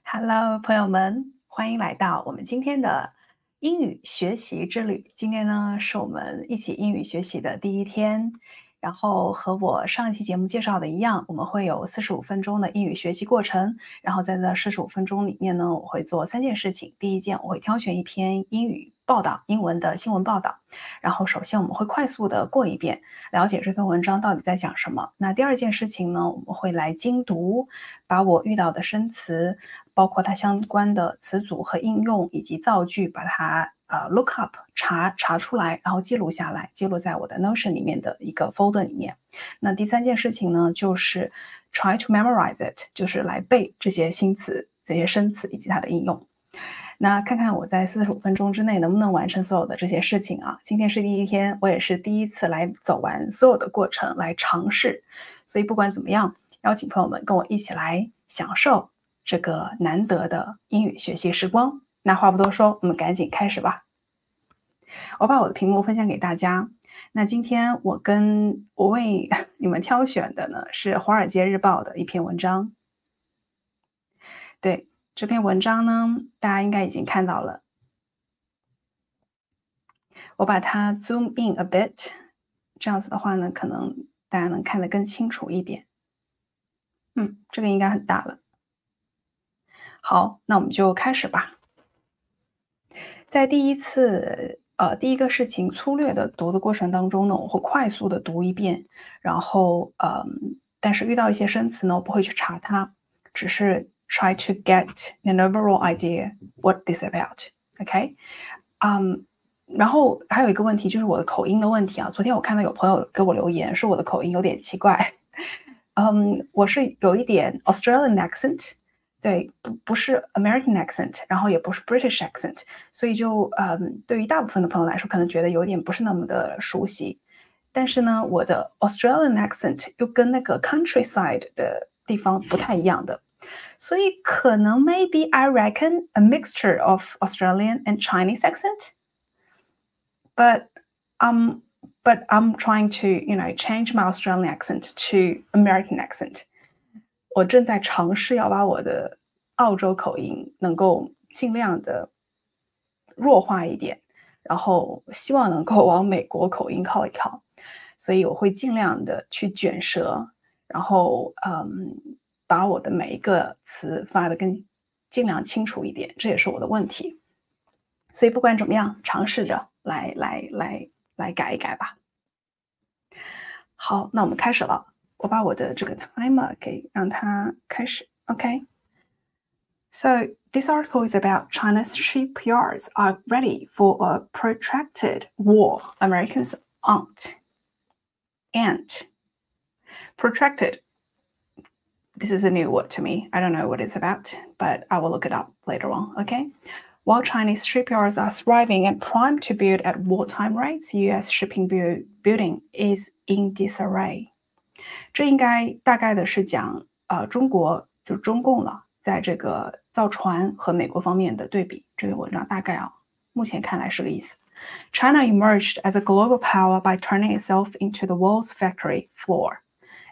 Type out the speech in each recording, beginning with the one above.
Hello，朋友们，欢迎来到我们今天的英语学习之旅。今天呢，是我们一起英语学习的第一天。然后和我上一期节目介绍的一样，我们会有45分钟的英语学习过程。然后在这45分钟里面呢，我会做3件事情。第一件，我会挑选一篇英语报道，英文的新闻报道。然后首先我们会快速的过一遍，了解这篇文章到底在讲什么。那第二件事情呢，我们会来精读，把我遇到的生词，包括它相关的词组和应用以及造句，把它look up 查出来，然后记录下来，记录在我的 Notion 里面的一个 folder 里面。那第3件事情呢，就是 try to memorize it， 就是来背这些新词、这些生词以及它的应用。那看看我在45分钟之内能不能完成所有的这些事情啊。今天是第一天，我也是第一次来走完所有的过程来尝试，所以不管怎么样，邀请朋友们跟我一起来享受这个难得的英语学习时光。那话不多说，我们赶紧开始吧。我把我的屏幕分享给大家。那今天我为你们挑选的呢，是《华尔街日报》的一篇文章。对，这篇文章呢，大家应该已经看到了。我把它 zoom in a bit， 这样子的话呢，可能大家能看得更清楚一点。这个应该很大了。好，那我们就开始吧。在第一个事情粗略的读的过程当中呢，我会快速的读一遍，然后但是遇到一些生词呢，我不会去查它，只是 try to get an overall idea what this about。OK， 然后还有一个问题就是我的口音的问题啊。昨天我看到有朋友给我留言说我的口音有点奇怪，我是有一点 Australian accent。对，不是 American accent， 然后也不是 British accent， 所以就对于大部分的朋友来说，可能觉得有点不是那么的熟悉。但是呢，我的 Australian accent 又跟那个 countryside 的地方不太一样的，所以可能 maybe I reckon a mixture of Australian and Chinese accent. But I'm trying to change my Australian accent to American accent. 我正在尝试要把我的澳洲口音能够尽量的弱化一点，然后希望能够往美国口音靠一靠，所以我会尽量的去卷舌，然后把我的每一个词发得更尽量清楚一点，这也是我的问题。所以不管怎么样，尝试着来改一改吧。好，那我们开始了。我把我的这个 timer 给让它开始 OK。 So this article is about China's shipyards are ready for a protracted war. Americans aren't. And protracted, this is a new word to me. I don't know what it's about, but I will look it up later on, okay? While Chinese shipyards are thriving and primed to build at wartime rates, US shipping building is in disarray. 这应该大概的是讲中国就中共了，在这个造船和美国方面的对比。这个文章大概目前看来是个意思。China emerged as a global power by turning itself into the world's factory floor.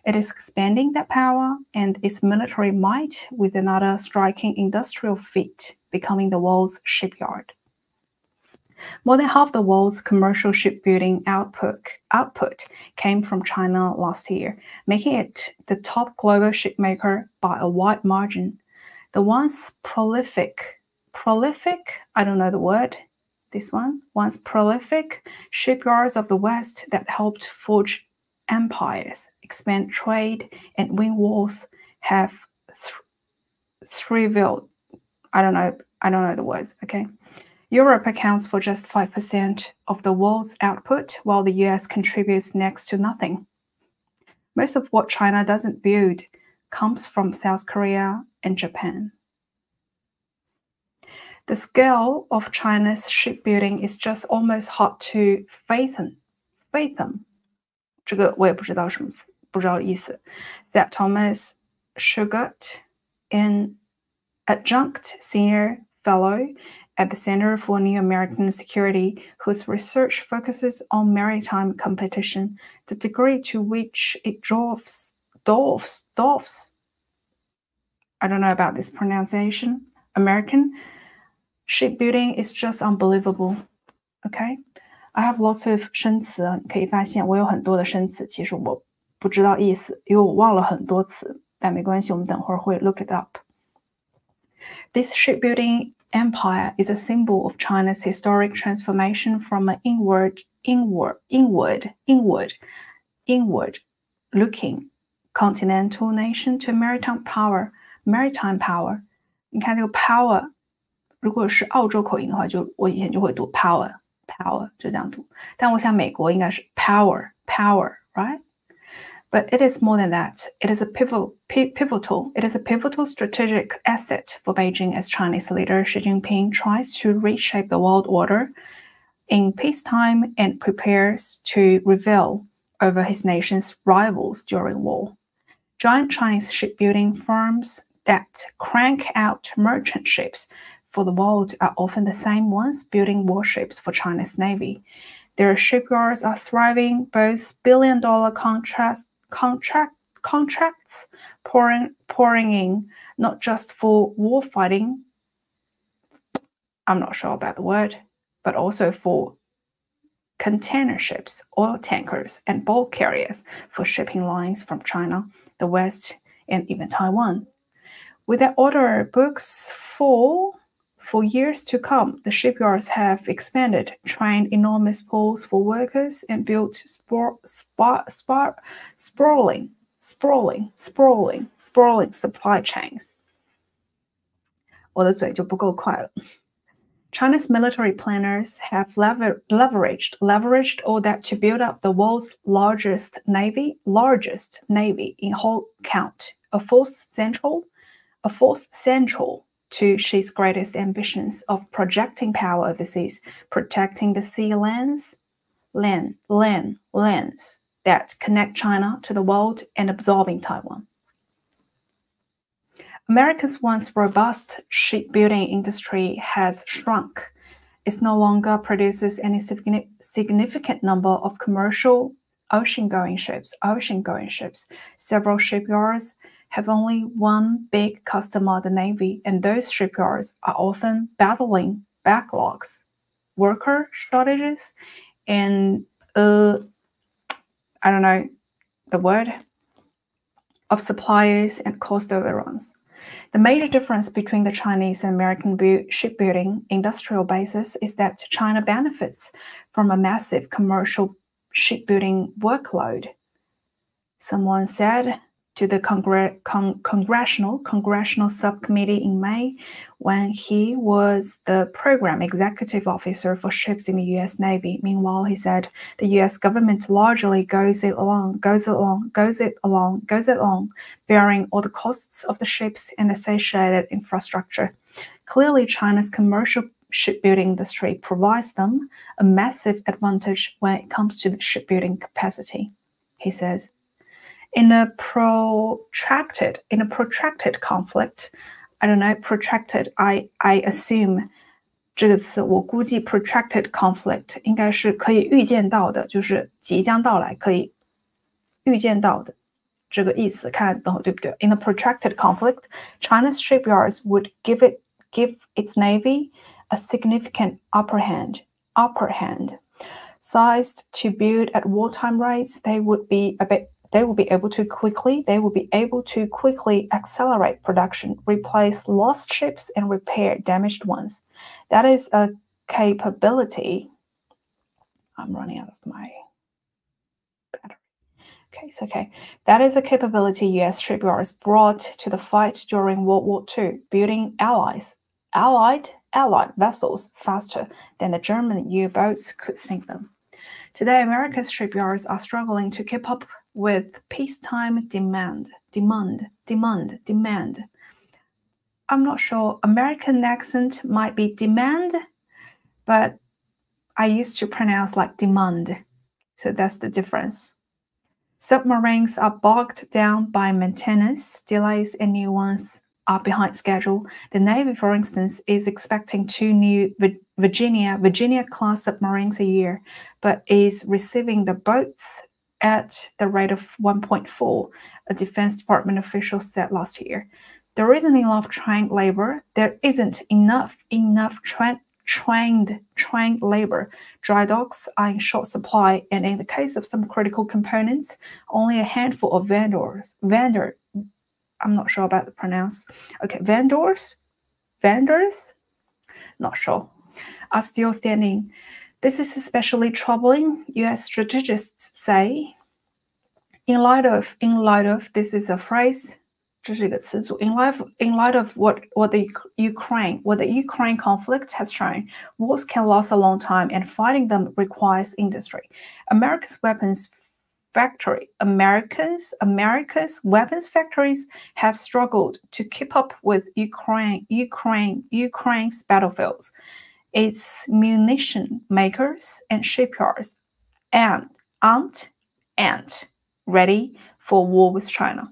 It is expanding that power and its military might with another striking industrial feat, becoming the world's shipyard. More than half the world's commercial shipbuilding output came from China last year, making it the top global shipmaker by a wide margin. The once prolific, I don't know the word, once prolific shipyards of the West that helped forge empires, expand trade, and win wars have thriveled. I don't know the words, okay? Europe accounts for just 5% of the world's output, while the US contributes next to nothing. Most of what China doesn't build comes from South Korea and Japan. The scale of China's shipbuilding is just almost hard to fathom. 这个我也不知道意思。That Thomas Schugat, an adjunct senior fellow at the Center for New American Security, whose research focuses on maritime competition, the degree to which it dwarfs I don't know about this pronunciation, American. Shipbuilding is just unbelievable. Okay, I have lots of 生词，你可以发现我有很多的生词，其实我不知道意思，因为我忘了很多词，但没关系，我们等会儿会 look it up. This shipbuilding empire is a symbol of China's historic transformation from an inward-looking continental nation to maritime power. Maritime power. 你看这个 power 如果是澳洲口音的话，我以前就会读 power 就这样读，但我想美国应该是 power, right? But it is more than that. It is a pivotal strategic asset for Beijing as Chinese leader Xi Jinping tries to reshape the world order in peacetime and prepares to reveal over his nation's rivals during war. Giant Chinese shipbuilding firms that crank out merchant ships for the world are often the same ones building warships for China's Navy. Their shipyards are thriving, both billion-dollar contracts pouring in, not just for war fighting, I'm not sure about the word, but also for container ships, oil tankers, and bulk carriers for shipping lines from China, the West, and even Taiwan. With their order books full for years to come, the shipyards have expanded, trained enormous pools for workers, and built sprawling supply chains. 我的嘴就不够快了。China's military planners have leveraged all that to build up the world's largest navy in whole count, a force central to Xi's greatest ambitions of projecting power overseas, protecting the sea lands that connect China to the world and absorbing Taiwan. America's once robust shipbuilding industry has shrunk. It no longer produces any significant number of commercial ocean-going ships. Several shipyards have only one big customer, the Navy, and those shipyards are often battling backlogs, worker shortages, and I don't know the word, of suppliers and cost overruns. The major difference between the Chinese and American shipbuilding industrial bases is that China benefits from a massive commercial shipbuilding workload. Someone said to the congressional subcommittee in May when he was the program executive officer for ships in the U.S. Navy. Meanwhile, he said the U.S. government largely goes it along, bearing all the costs of the ships and associated infrastructure. Clearly, China's commercial shipbuilding industry provides them a massive advantage when it comes to the shipbuilding capacity, he says. In a protracted conflict, I don't know, protracted, I assume 这个词我估计 protracted conflict 应该是可以预见到的，就是即将到来，可以预见到的这个意思，看等会对不对 ？In a protracted conflict, China's shipyards would give its navy a significant upper hand. Sized to build at wartime rates, they would be able to quickly accelerate production, replace lost ships, and repair damaged ones. That is a capability. I'm running out of my battery. Okay, it's okay. That is a capability U.S. shipyards brought to the fight during World War II, building allied vessels faster than the German U-boats could sink them. Today, America's shipyards are struggling to keep up with peacetime demand. I'm not sure. American accent might be demand, but I used to pronounce like demand. So that's the difference. Submarines are bogged down by maintenance delays and new ones are behind schedule. The Navy, for instance, is expecting 2 new Virginia-class submarines a year, but is receiving the boats at the rate of 1.4, a Defense Department official said last year. There isn't enough trained labor. There isn't enough trained labor. Dry docks are in short supply, and in the case of some critical components, only a handful of vendors. I'm not sure about the pronounce. Okay, vendors, not sure, are still standing. This is especially troubling, U.S. strategists say. In light of, this is a phrase. 这是一个词组. In light of what the Ukraine conflict has shown, wars can last a long time, and fighting them requires industry. America's weapons factories have struggled to keep up with Ukraine's battlefields. Its munition makers and shipyards aren't ready for war with China.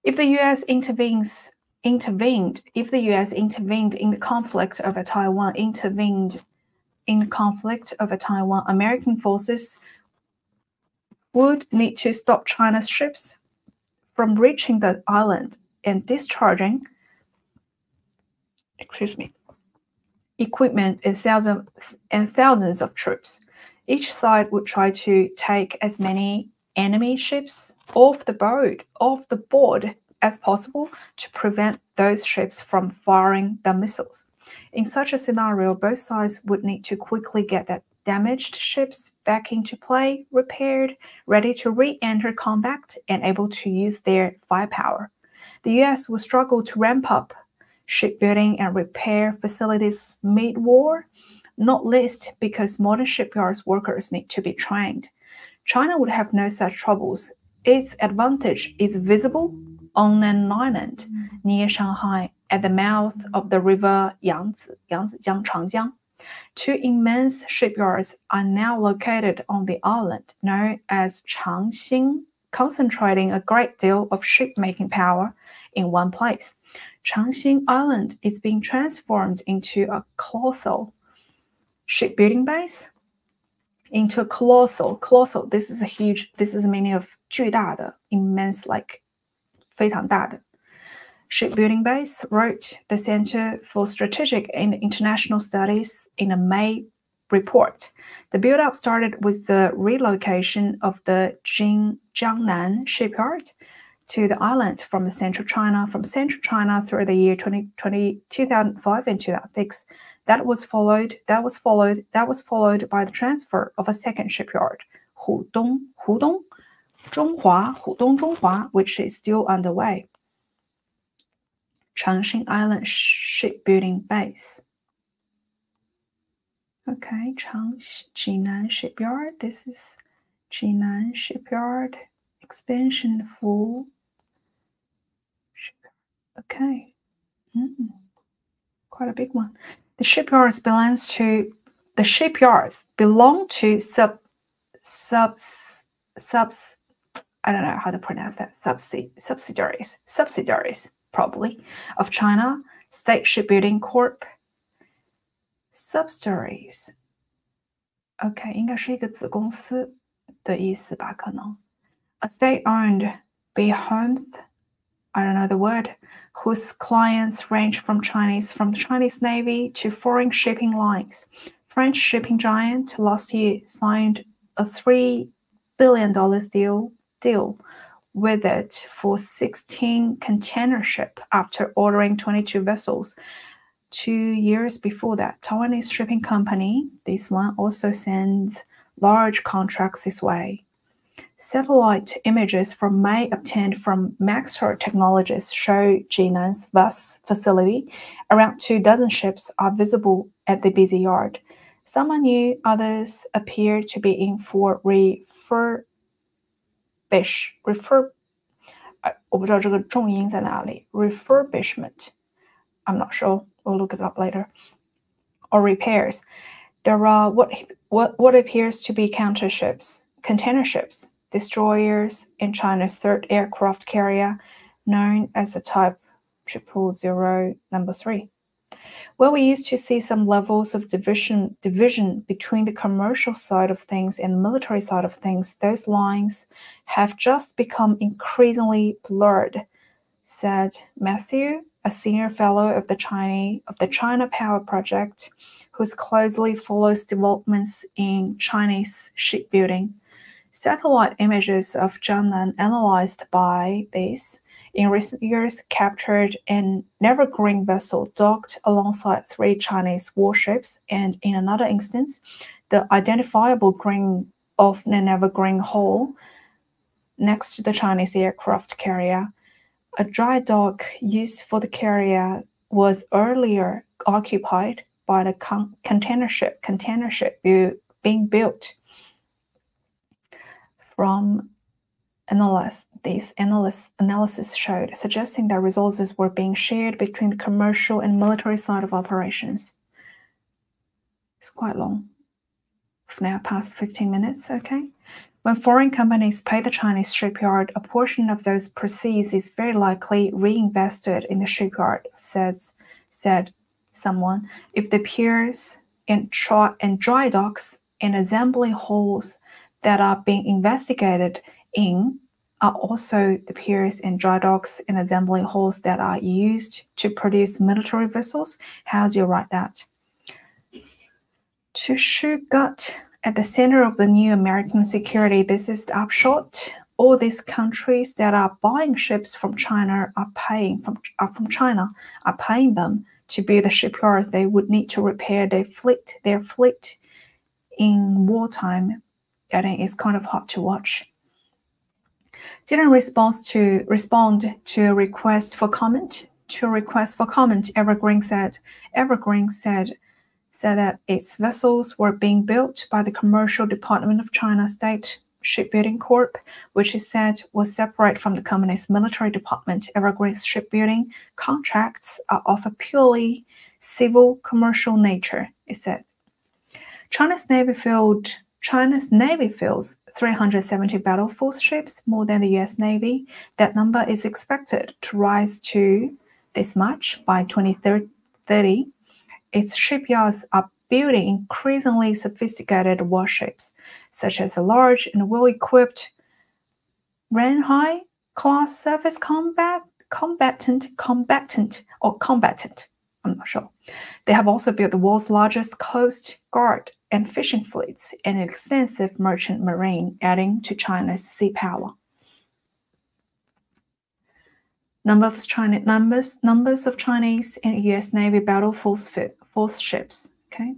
If the U.S. intervened in the conflict over Taiwan, American forces would need to stop China's ships from reaching the island and discharging equipment and thousands of troops. Each side would try to take as many enemy ships off the board as possible to prevent those ships from firing the missiles. In such a scenario, both sides would need to quickly get the damaged ships back into play, repaired, ready to re-enter combat, and able to use their firepower. The U.S. will struggle to ramp up shipbuilding and repair facilities mid-war, not least because modern shipyards workers need to be trained. China would have no such troubles. Its advantage is visible on an island near Shanghai at the mouth of the river Yangtze, Changjiang. Two immense shipyards are now located on the island known as Changxing, concentrating a great deal of shipmaking power in one place. Changxing Island is being transformed into a colossal shipbuilding base. Into a colossal, this is the meaning of 巨大的, immense, like 非常大的 shipbuilding base, wrote the Center for Strategic and International Studies in a May report. The build-up started with the relocation of the Jiangnan shipyard to the island from central China through the year 2005 and 2006. That was followed by the transfer of a second shipyard, Hudong Zhonghua, which is still underway. Changxing Island Shipbuilding Base. Okay, Jinan Shipyard. This is Jinan Shipyard expansion for. Okay, quite a big one. The shipyards belong to I don't know how to pronounce that, subsidiaries probably of China State Shipbuilding Corp. Subsidiaries. Okay, 应该是一个子公司的意思吧，可能。A state-owned behemoth, I don't know the word, whose clients range from the Chinese Navy to foreign shipping lines. French shipping giant last year signed a $3 billion deal with it for 16 container ship after ordering 22 vessels. 2 years before that, Taiwanese shipping company, this one also sends large contracts this way. Satellite images from May obtained from Maxar Technologies show Jinan's vast facility. Around 24 ships are visible at the busy yard. Some are new, others appear to be in for refurbishment. 我不知道这个重音在哪里 refurbishment. I'm not sure. We'll look it up later. Or repairs. There are what appears to be container ships, destroyers, and China's third aircraft carrier, known as the Type 000-3. Where we used to see some levels of division between the commercial side of things and the military side of things, those lines have just become increasingly blurred. said Matthew, a senior fellow of the China Power Project, who closely follows developments in Chinese shipbuilding. Satellite images of Jiangnan analyzed by this in recent years captured an evergreen vessel docked alongside 3 Chinese warships, and in another instance, the identifiable green of an evergreen hull next to the Chinese aircraft carrier. A dry dock used for the carrier was earlier occupied by the container ship being built. From analysis showed, suggesting that resources were being shared between the commercial and military side of operations. It's quite long. We've now passed 15 minutes, okay? When foreign companies pay the Chinese shipyard, a portion of those proceeds is very likely reinvested in the shipyard, said someone. If the piers and dry docks and assembly halls that are being investigated in are also the piers and dry docks and assembly halls that are used to produce military vessels, how do you write that? To shoot gut at the center of the new American security, this is the upshot. All these countries that are buying ships from China are paying them to build the shipyards they would need to repair their fleet in wartime. I think it's kind of hard to watch. Didn't respond to a request for comment. Evergreen said that its vessels were being built by the Commercial Department of China State Shipbuilding Corp, which it said was separate from the company's military department. Evergreen's shipbuilding contracts are of a purely civil commercial nature, it said. China's Navy fields 370 battle force ships, more than the US Navy. That number is expected to rise to this much by 2030. Its shipyards are building increasingly sophisticated warships, such as a large and well-equipped Renhai class surface combatant, I'm not sure. They have also built the world's largest coast guard and fishing fleets and an extensive merchant marine, adding to China's sea power. Numbers of Chinese and US Navy battle force ships. Okay.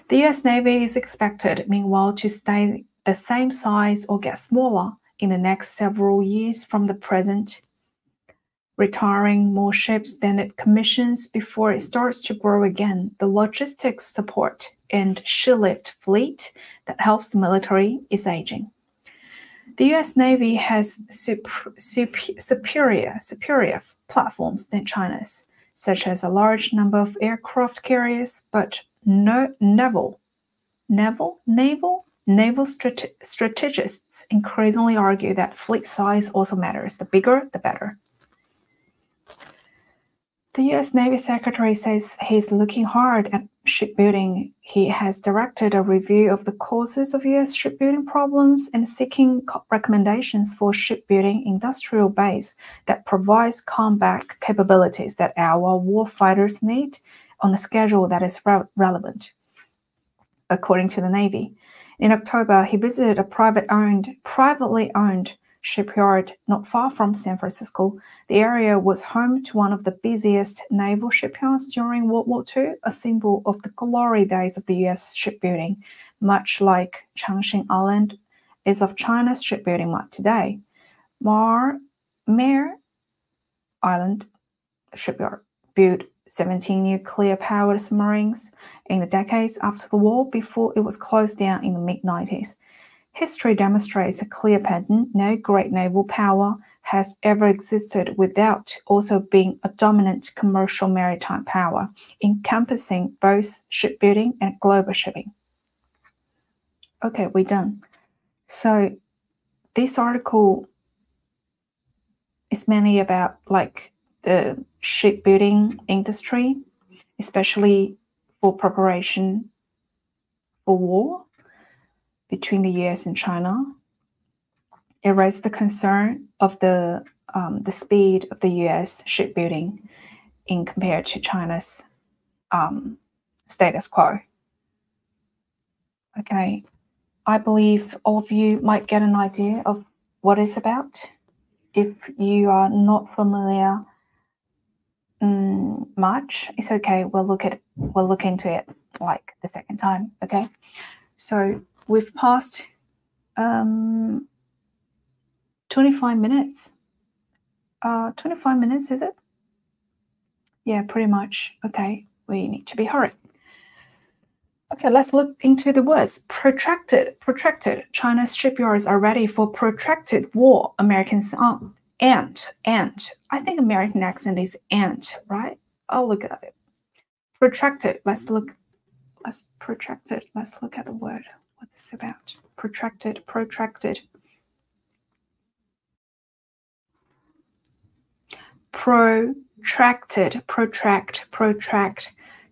The US Navy is expected, meanwhile, to stay the same size or get smaller in the next several years from the present, retiring more ships than it commissions before it starts to grow again. The logistics support and ship-lift fleet that helps the military is aging. The US Navy has superior platforms than China's, such as a large number of aircraft carriers, but naval strategists increasingly argue that fleet size also matters. The bigger, the better. The U.S. Navy Secretary says he's looking hard at shipbuilding. He has directed a review of the causes of U.S. shipbuilding problems and seeking recommendations for shipbuilding industrial base that provides combat capabilities that our warfighters need on a schedule that is relevant, according to the Navy. In October, he visited a privately owned shipyard not far from San Francisco. The area was home to one of the busiest naval shipyards during World War II, a symbol of the glory days of the U.S. shipbuilding, much like Changxing Island is of China's shipbuilding might today. Mare Island Shipyard built 17 nuclear-powered submarines in the decades after the war before it was closed down in the mid-90s. History demonstrates a clear pattern. No great naval power has ever existed without also being a dominant commercial maritime power, encompassing both shipbuilding and global shipping. Okay, we're done. So this article is mainly about like the shipbuilding industry, especially for preparation for war between the US and China. It raised the concern of the the speed of the U.S. shipbuilding in compared to China's status quo. Okay, I believe all of you might get an idea of what it's about. If you are not familiar much, it's okay. We'll look into it like the second time. Okay, so we've passed 25 minutes. 25 minutes, is it? Yeah, pretty much. Okay, we need to be hurried. Okay, let's look into the words. Protracted. China's shipyards are ready for protracted war. Americans aren't. And. I think American accent is and, right? I'll look at it. Protracted. Let's look at the word. What is it about? Protracted. Protract.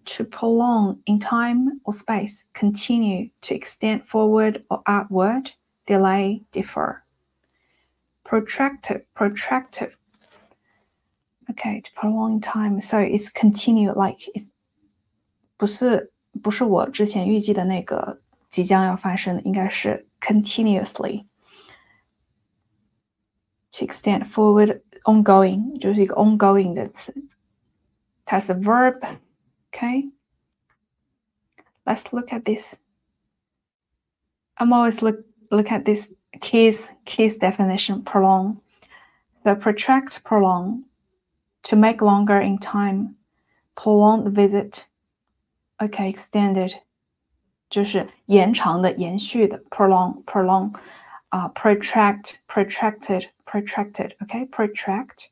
To prolong in time or space, continue, to extend forward or outward, delay, defer. Protracted. Okay, to prolong in time, so it's continue, like it's 不是我之前预计的那个即将要发生的，应该是 continuously. To extend forward, ongoing, 就是一个 ongoing 的词，它是 verb. Okay, let's look at this. I'm always look at this keys definition, prolong. So protract, prolong, to make longer in time, prolong the visit. Okay, extended, 就是延长的、延续的 prolong. Protracted. Okay, protract,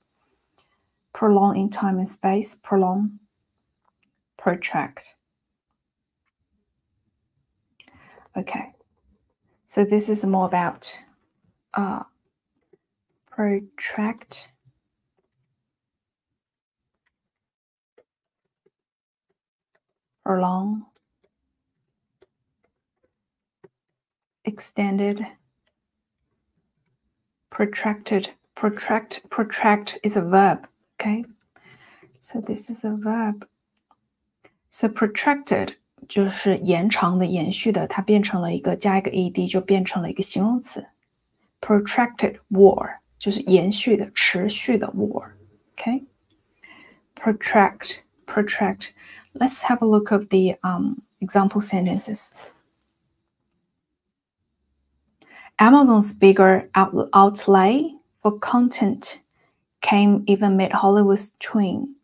prolong in time and space, prolong. Protract. Okay, so this is more about protract, prolong, extended, protracted. Protract is a verb. Okay, so this is a verb. So protracted 就是延长的、延续的，它变成了加一个 ed 就变成了一个形容词。Protracted war 就是延续的、持续的 war. Okay? Protract. Let's have a look of the example sentences. Amazon's bigger outlay for content came even amid Hollywood's twin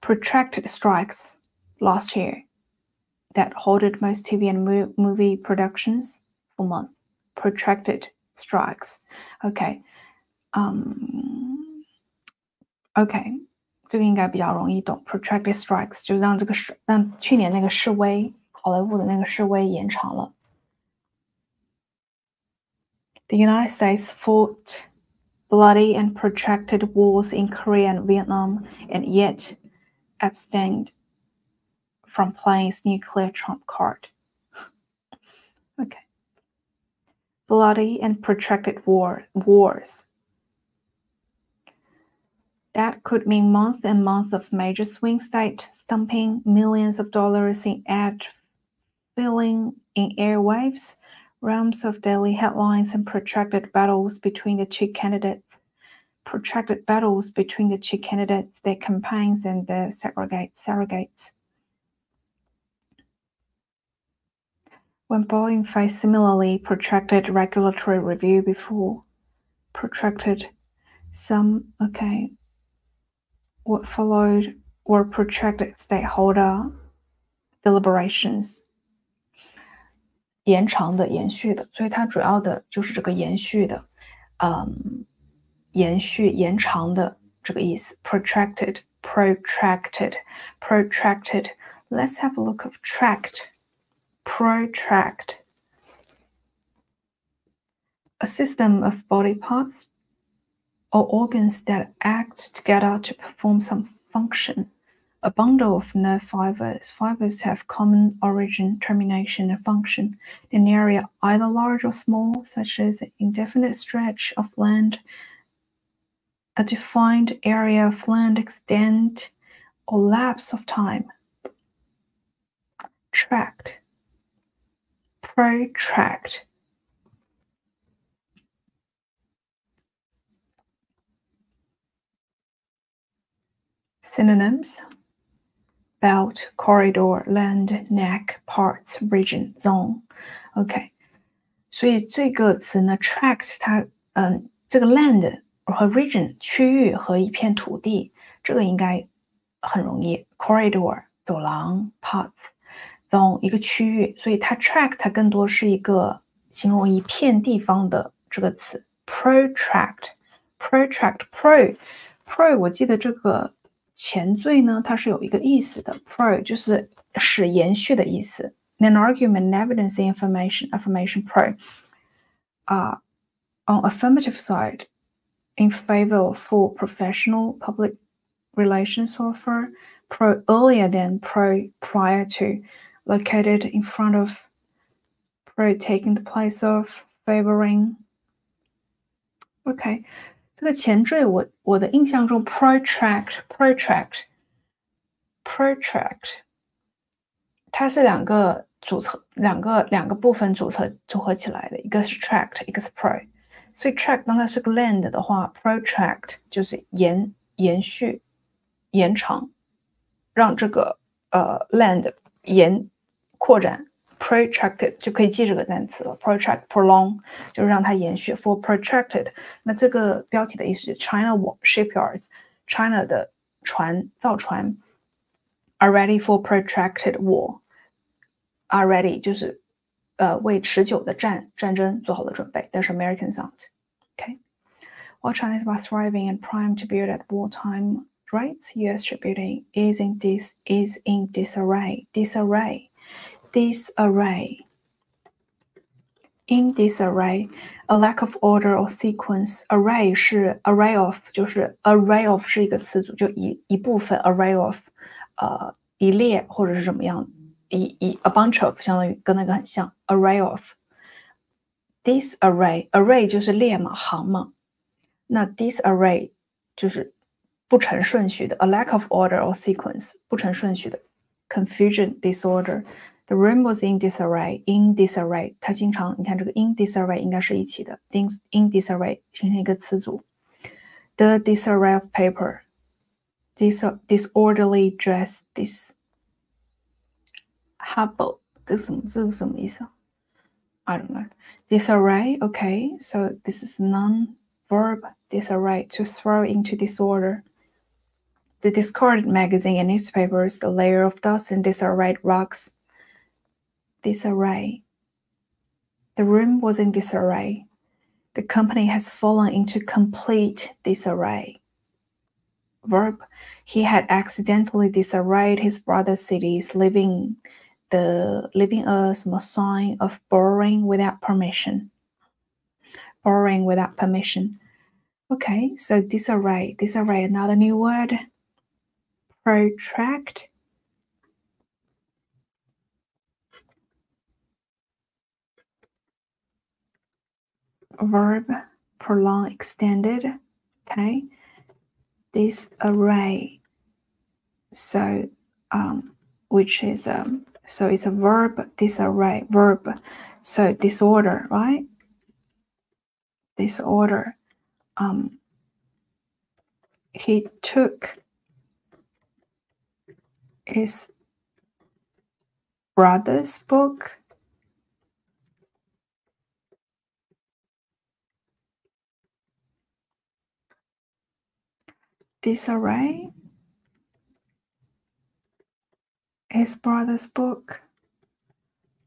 protracted strikes last year that halted most TV and movie productions for months. Protracted strikes. Okay. Okay. 这个应该比较容易懂。Protracted strikes 就让去年那个示威，好莱坞的那个示威延长了。The United States fought bloody and protracted wars in Korea and Vietnam, and yet abstained from playing its nuclear trump card. Okay. Bloody and protracted wars. That could mean months and months of major swing state stumping, millions of dollars in ad filling in airwaves, realms of daily headlines, and protracted battles between the two candidates. Their campaigns, and their surrogates. When Boeing faced similarly protracted regulatory review before, what followed were protracted stakeholder deliberations. 延长的、延续的，所以它主要的就是这个延续的，延续、延长的这个意思。Protracted. Let's have a look of tract. Protract. A system of body parts or organs that act together to perform some function. A bundle of nerve fibers. Fibers have common origin, termination, and function in an area either large or small, such as an indefinite stretch of land a defined area of land, extent, or lapse of time. Tract, protract. Synonyms: belt, corridor, land, neck, parts, region, zone. OK， 所以这个词呢 tract 它这个 land 和 region 区域和一片土地，这个应该很容易。corridor 走廊 parts zone 一个区域，所以它 tract 它更多是一个形容一片地方的这个词。protract pro 我记得这个前缀呢，它是有一个意思的 pro 就是使延续的意思。An argument, evidence, information pro. On affirmative side, in favor of full professional public relations offer, pro earlier than pro prior to, located in front of, pro taking the place of, favoring. OK， 这个前缀我的印象中 protract 它是两个部分组合起来的，一个是 tract， 一个是 pro。所以 tract 当它是个 land 的话 protract 就是延续延长，让这个land 扩展。protracted 就可以记这个单词了 protract prolong 就是让它延续 for protracted 那这个标题的意思是 China shipyards China 的造船 are ready for protracted war are ready 就是为持久的战争做好了准备 That's American sound okay While China is about thriving and primed to build at wartime rates US shipbuilding is in disarray In disarray, a lack of order or sequence. Array 是 array of 就是 array of 是一个词组，就一部分 array of 一列或者是什么样a bunch of 相当于跟那个很像 array of disarray 就是列嘛行嘛，那 disarray 就是不成顺序的 a lack of order or sequence 不成顺序的 confusion disorder。The room was in disarray. In disarray， 它经常你看这个 in disarray 应该是一起的 in disarray 形成一个词组。The disarray of paper, disorderly dress, hubble 这是什么意思啊 I don't know. Disarray, okay, so this is non-verb disarray to throw into disorder.The discarded magazine and newspapers, the layer of dust and disarrayed rugs. Disarray. The room was in disarray. The company has fallen into complete disarray. Verb. He had accidentally disarrayed his brother's cities, leaving a small sign of borrowing without permission. Borrowing without permission. Okay, so disarray. Disarray, another new word.Protract verb prolong extended okay disarray so which is so it's a verb disarray verb so disorder right disorder he took his brother's book disarray his brother's book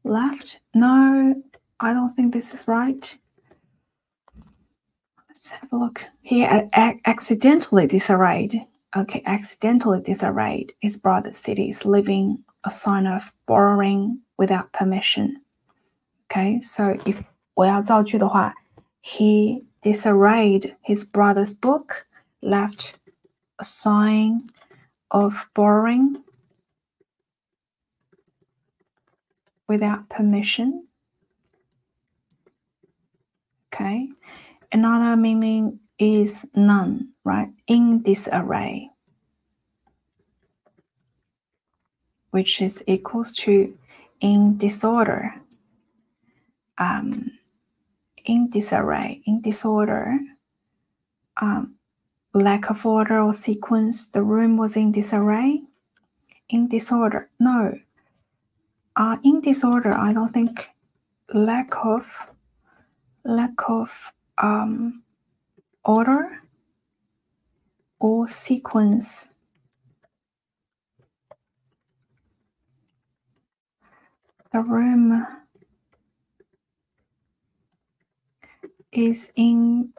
left no I don't think this is right let's have a look he accidentally disarrayed okay accidentally disarrayed his brother's cities leaving a sign of borrowing without permission okay so if 我要造句的话 he disarrayed his brother's book left a sign of borrowing without permission okay another meaning is none, right? In disarray, which is equals to in disorder. In disarray, in disorder, lack of order or sequence. The room was in disarray. In disorder, no. In disorder, I don't think lack of order or sequence. The room is in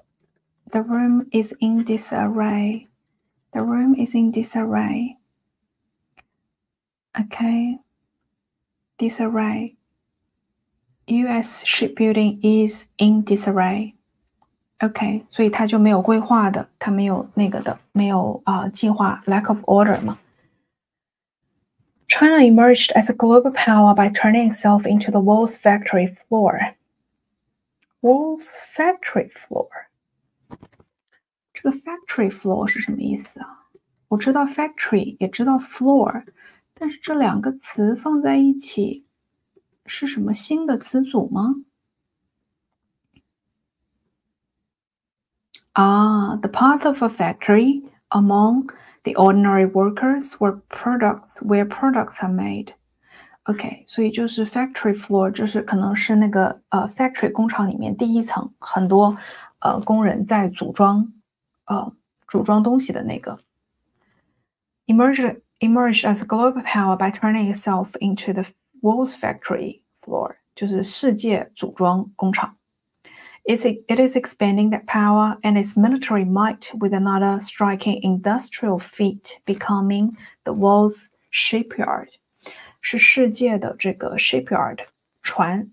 disarray. The room is in disarray. Okay. Disarray. U.S. shipbuilding is in disarray. OK， 所以它就没有规划的，它没有那个的，没有计划 lack of order 嘛。China emerged as a global power by turning itself into the world's factory floor. World's factory floor. 这个 factory floor 是什么意思啊？我知道 factory， 也知道 floor， 但是这两个词放在一起是什么新的词组吗？The path of a factory among the ordinary workers where products are made. OK， 所以就是 factory floor， 就是可能是那个factory 工厂里面第一层，很多工人在组装东西的那个。Emerged as a global power by turning itself into the world's factory floor， 就是世界组装工厂。It is expanding that power and its military might with another striking industrial feat, becoming the world's shipyard. 是世界的这个 shipyard 船，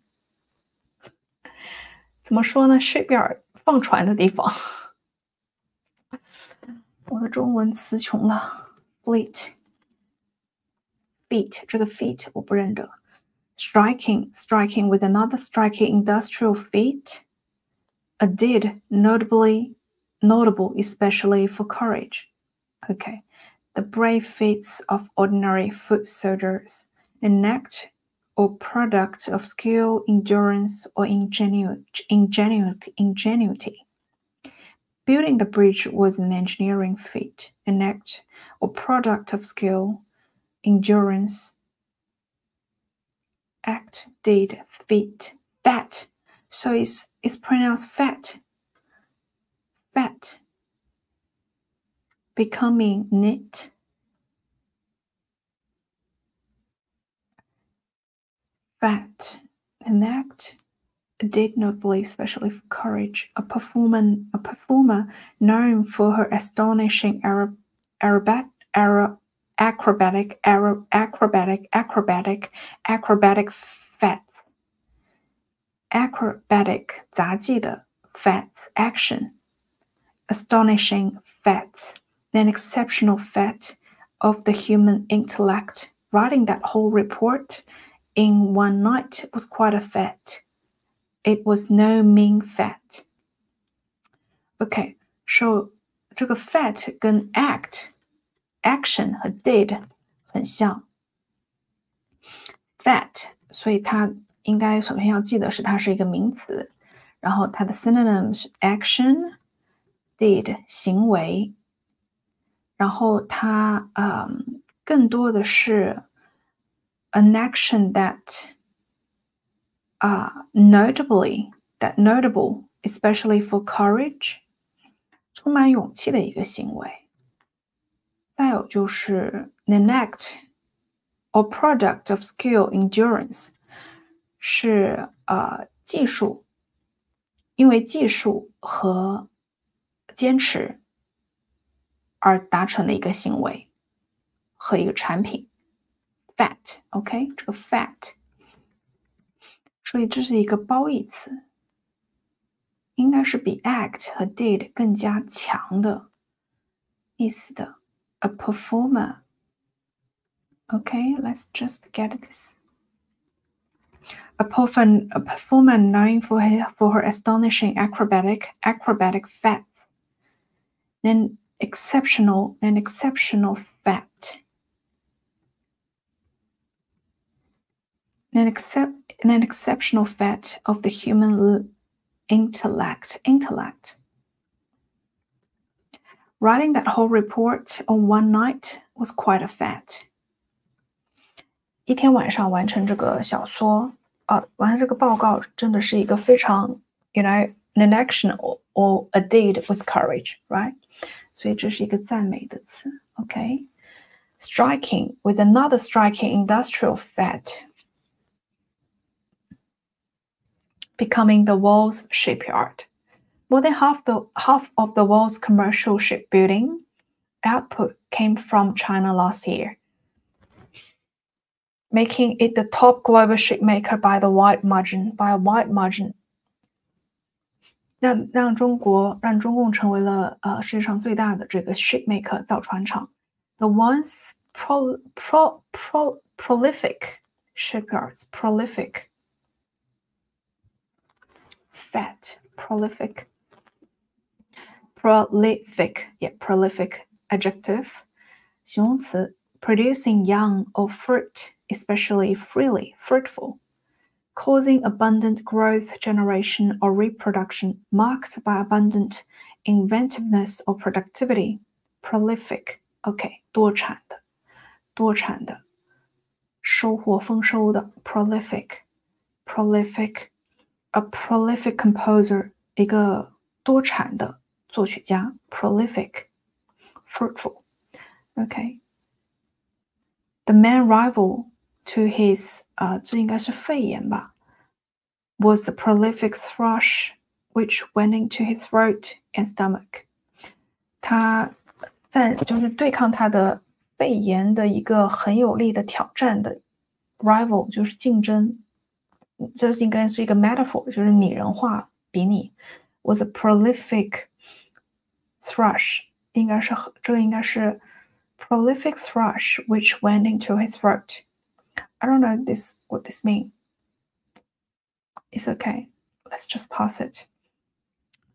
怎么说呢 ？shipyard 放船的地方。我的中文词穷了。Feat 这个 feat 我不认得。Striking with another striking industrial feat. A deed notable especially for courage. Okay, the brave feats of ordinary foot soldiers, an act or product of skill, endurance, or ingenuity. Building the bridge was an engineering feat, an act or product of skill, endurance, act, deed, feat, fat. So it's pronounced fat. Fat. Becoming knit. Fat. An act. A deed notably, especially for courage. A performer known for her astonishing acrobatic fat. Acrobatic 杂技的 fats action, astonishing fats, an exceptional fat of the human intellect. Writing that whole report in one night was quite a fat. It was no mean fat. Okay, so 这个 fat 跟 act, action 和 did 很像。fat, 所以它应该首先要记得是它是一个名词，然后它的 synonym 是 action, did 行为，然后它更多的是 an action that notable, especially for courage, 充满勇氣的一個行為。再有就是 an act or product of skill, endurance, 是技術，因為技術和堅持而達成的一個行為和一個產品。fat, OK， 這個 fat， 所以這是一個褒義詞，應該是比 act 和 did 更加強的意思的。A performer. Okay, let's just get this. A performer known for her astonishing acrobatic fat. an exceptional fact. An exceptional fact of the human intellect. Writing that whole report on one night was quite a feat. 一天晚上完成这个小说，完成这个报告真的是一个非常 an action or a deed with courage, right? 所以这是一个赞美的词 ，OK? Striking with another striking industrial fact. Becoming the world's shipyard. More than half of the world's commercial shipbuilding output came from China last year, making it the top global shipmaker by a wide margin. 让中共成为了世界上最大的这个 shipmaker 造船厂。The once prolific shipyards, prolific adjective 形容词 producing young or fruit, especially freely, fruitful, causing abundant growth, generation, or reproduction, marked by abundant inventiveness or productivity. Prolific, OK, 多产的收获丰收的 prolific A prolific composer, 一个多产的作曲家 prolific fruitful OK The main rival to his 这应该是肺炎吧 was the prolific thrush which went into his throat and stomach 他就是对抗他的肺炎的一个很有力的挑战的 rival 就是竞争这应该是一个 metaphor 就是拟人化比拟 was a prolific thrush 这个应该是 prolific thrush which went into his throat I don't know what this means It's okay let's just pass it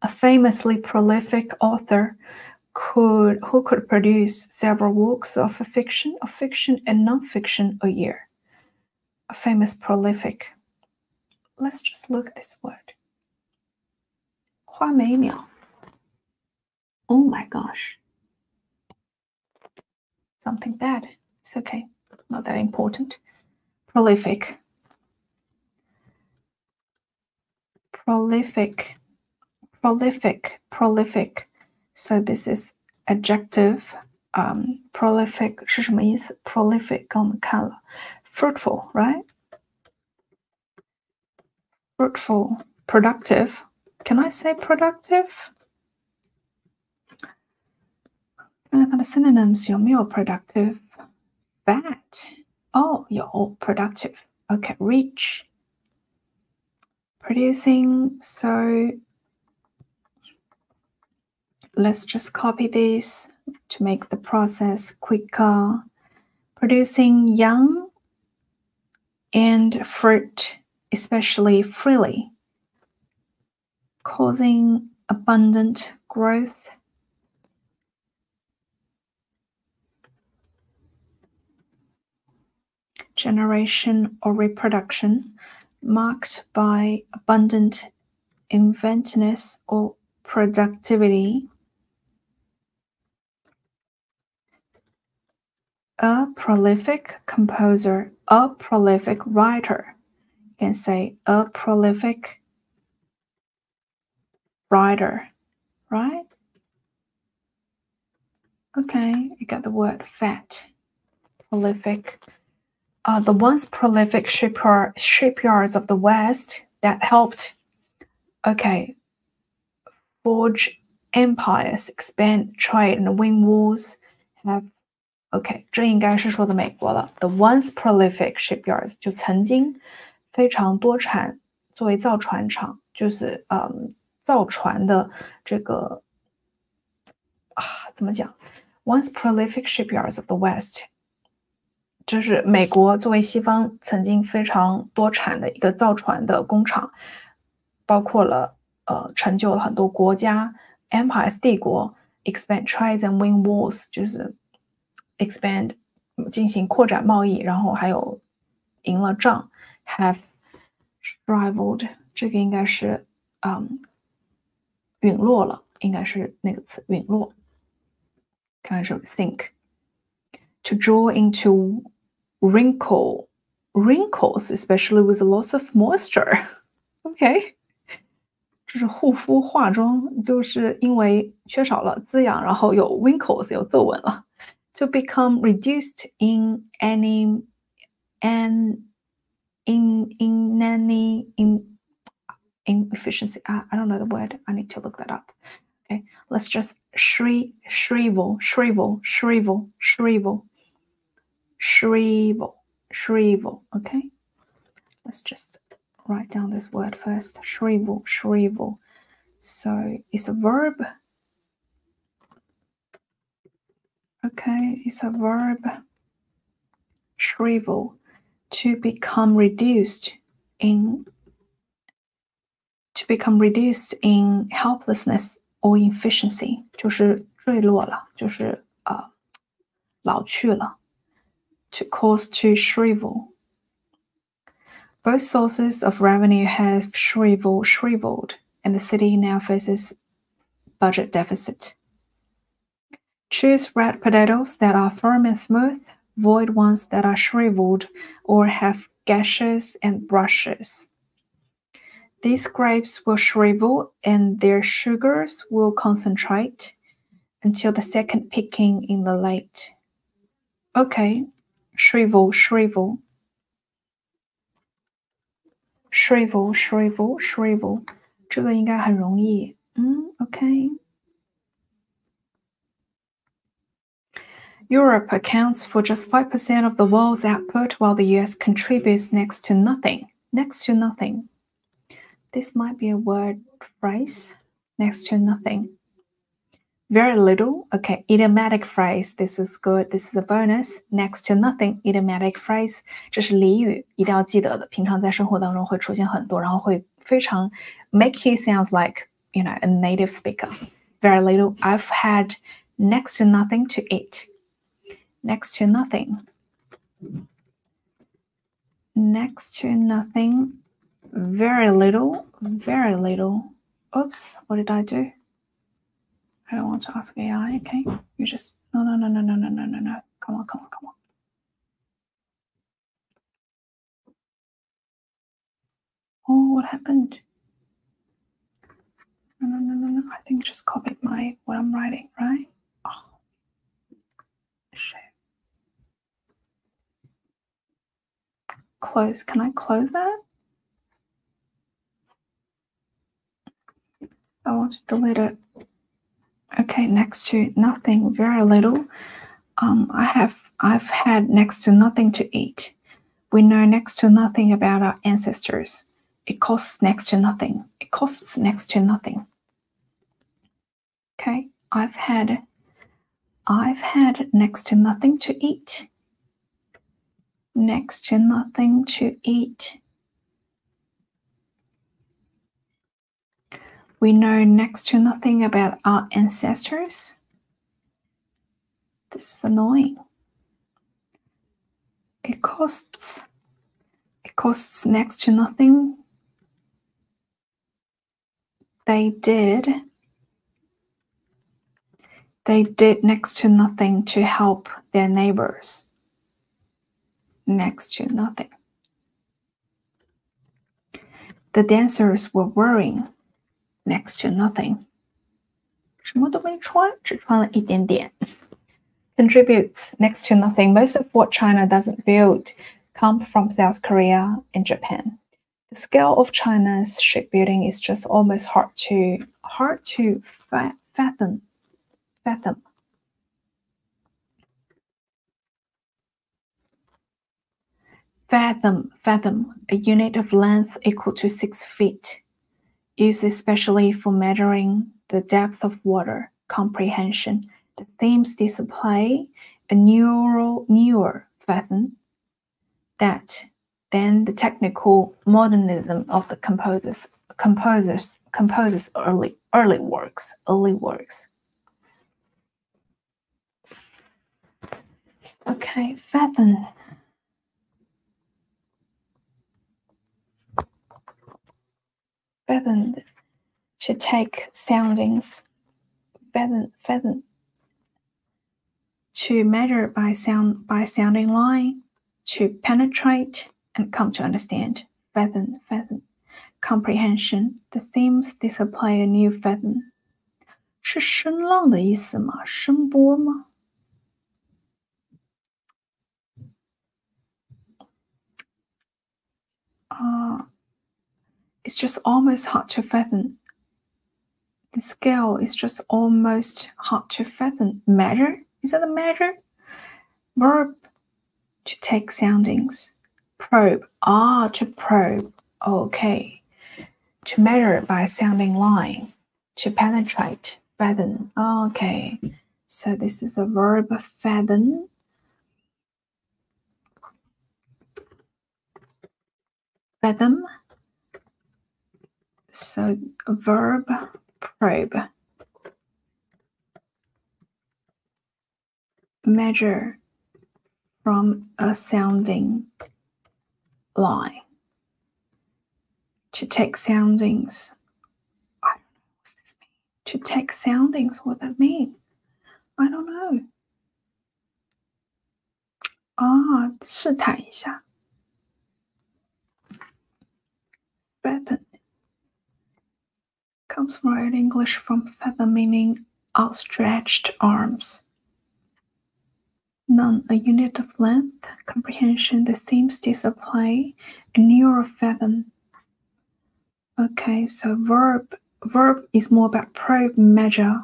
A famously prolific author who could produce several works of fiction and non-fiction a year A famous prolific Let's just look at this word. 花眉鸟 Oh my gosh. Something bad. It's okay. Not that important. Prolific. So this is adjective. Prolific 是什么意思 Prolific 刚我们看了 Fruitful, right? Fruitful, productive. Can I say productive? 看看它的 synonyms 有没有 productive? Fat.有 productive. Okay, reach. Producing, so let's just copy this to make the process quicker. Producing young and fruit especially freely, causing abundant growth, generation or reproduction, marked by abundant inventiveness or productivity. A prolific composer, a prolific writer. You can say a prolific writer, right? Okay, you got the word fat, prolific. The once prolific shipyards of the West that helped, forge empires, expand trade, and win wars have, 这应该是说的美国了。The once prolific shipyards 就曾经非常多产，作为造船厂，就是造船的这个怎么讲 ？Once prolific shipyards of the West， 就是美国作为西方曾经非常多产的一个造船的工厂，包括了成就了很多国家 empires 帝国 expand trades and win wars， 就是 expand 进行扩展贸易，然后还有赢了仗。have shriveled 这个应该是陨落了，应该是那个词陨落。看看是 sink。To draw into wrinkles, especially with a loss of moisture. OK， 这是护肤化妆，就是因为缺少了滋养，然后有 wrinkles 有皱纹了。To become reduced in any inefficiency. I don't know the word. I need to look that up. Okay, let's just shrivel. Okay, let's just write down this word first. Shrivel. So it's a verb. Okay, it's a verb. Shrivel. To become reduced in helplessness or inefficiency. 就是坠落了，就是老去了。To cause to shrivel. Both sources of revenue have shriveled, and the city now faces budget deficit. Choose red potatoes that are firm and smooth, avoid ones that are shriveled or have gashes and brushes. These grapes will shrivel and their sugars will concentrate until the second picking in the late. Okay, shrivel. Shrivel. 这个应该很容易。Okay. Europe accounts for just 5% of the world's output, while the US contributes next to nothing. This might be a word phrase. Next to nothing. Very little. Okay, idiomatic phrase. This is good. This is a bonus. Next to nothing. Idiomatic phrase. 这是俚语，一定要记得的。平常在生活当中会出现很多，然后会非常 make you sound like, a native speaker. Very little. I've had next to nothing to eat. Next to nothing. Very little. Oops, what did I do? I don't want to ask AI, okay? You just, no. Come on. Oh, what happened? No. I think I just copied what I'm writing, right? Oh, shit. Close. Can I close that? I want to delete it. Okay, next to nothing, very little. I've had next to nothing to eat. We know next to nothing about our ancestors. It costs next to nothing. Okay, I've had next to nothing to eat. Next to nothing to eat. We know next to nothing about our ancestors. This is annoying. It costs next to nothing. They did next to nothing to help their neighbors. Next to nothing. The dancers were wearing next to nothing. 什么都没穿，只穿了一点点。Contributes next to nothing. Most of what China doesn't build come from South Korea and Japan. The scale of China's shipbuilding is just almost hard to fathom. Fathom, a unit of length equal to 6 feet. Used especially for measuring the depth of water comprehension. The themes display a newer fathom than the technical modernism of the composers' early works. Okay, fathom. Fathom. To take soundings. Fathom. To measure by sounding line. To penetrate and come to understand. Fathom. Comprehension. The themes display a new fathom. 是声浪的意思吗？声波吗？It's just almost hard to fathom. The scale is just almost hard to fathom. Measure? Is that a measure? Verb, to take soundings. Probe. To probe. Okay. To measure by sounding line. To penetrate. Fathom. Okay. So this is a verb, fathom. Fathom. So a verb, probe. Measure from a sounding line. To take soundings. I don't know. What's this mean? To take soundings, what that mean? I don't know. 试探一下。Fathom comes from Old English from fathom, meaning outstretched arms. None, a unit of length, comprehension, the themes display a neural fathom. Okay, so verb is more about probe, measure,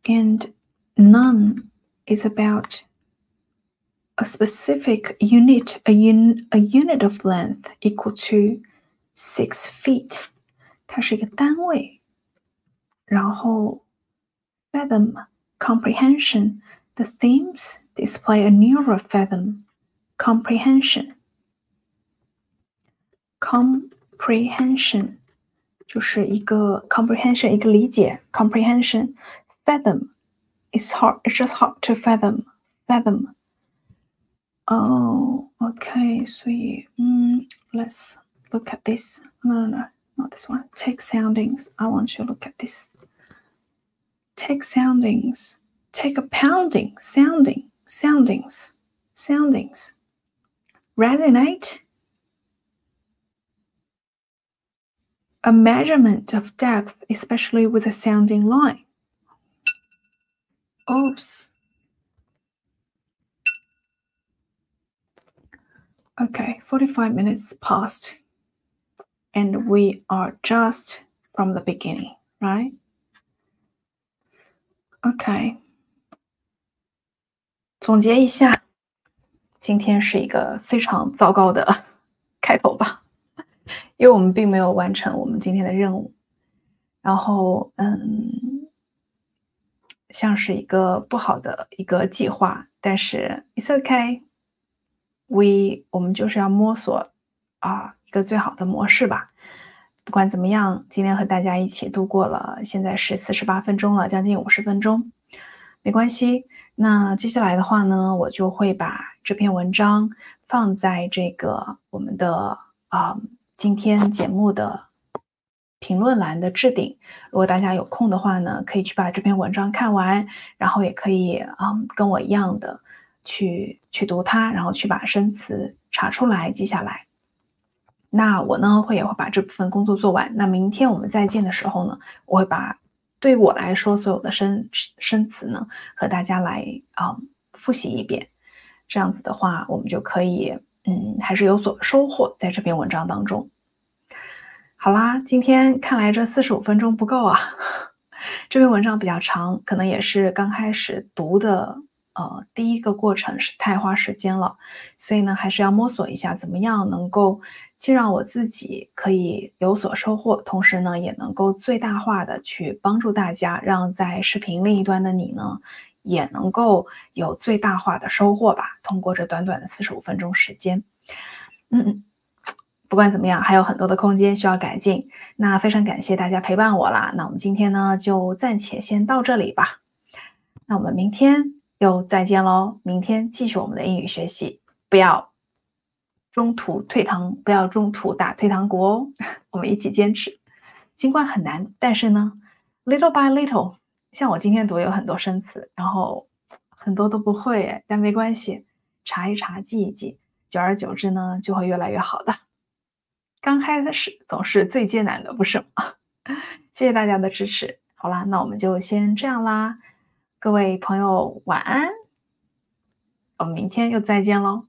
and none is about a specific unit, a unit of length equal to 6 feet. 它是一个单位。然后 fathom, comprehension. The themes display a neural fathom. Comprehension 就是一个 comprehension 一个理解 comprehension. Fathom is hard. It's just hard to fathom. Oh, okay. 所以let's look at this. No, not this one. Take soundings. I want you to look at this. Take soundings. Take a pounding. Soundings. Resonate. A measurement of depth, especially with a sounding line. Oops. Okay, 45 minutes passed. And we are just from the beginning, right? Okay. 总结一下，今天是一个非常糟糕的开头吧，因为我们并没有完成我们今天的任务，然后像是一个不好的一个计划，但是 it's okay， 我们就是要摸索一个最好的模式吧。不管怎么样，今天和大家一起度过了，现在是48分钟了，将近50分钟，没关系。那接下来的话呢，我就会把这篇文章放在这个我们的今天节目的评论栏的置顶。如果大家有空的话呢，可以去把这篇文章看完，然后也可以跟我一样的去读它，然后去把生词查出来记下来。那我呢也会把这部分工作做完。那明天我们再见的时候呢，我会把对我来说所有的生词呢和大家来复习一遍。这样子的话，我们就可以还是有所收获在这篇文章当中。好啦，今天看来这45分钟不够啊。这篇文章比较长，可能也是刚开始读的第一个过程是太花时间了，所以呢还是要摸索一下怎么样能够既让我自己可以有所收获，同时呢也能够最大化的去帮助大家，让在视频另一端的你呢也能够有最大化的收获吧，通过这短短的45分钟时间。不管怎么样，还有很多的空间需要改进，那非常感谢大家陪伴我啦。那我们今天呢就暂且先到这里吧。那我们明天又再见咯，明天继续我们的英语学习，不要中途退堂，不要中途打退堂鼓哦，我们一起坚持。尽管很难，但是呢 little by little， 像我今天读有很多生词，然后很多都不会耶，但没关系，查一查记一记，久而久之呢就会越来越好的。刚开始总是最艰难的，不是吗？谢谢大家的支持。好啦，那我们就先这样啦，各位朋友晚安，我们明天又再见咯。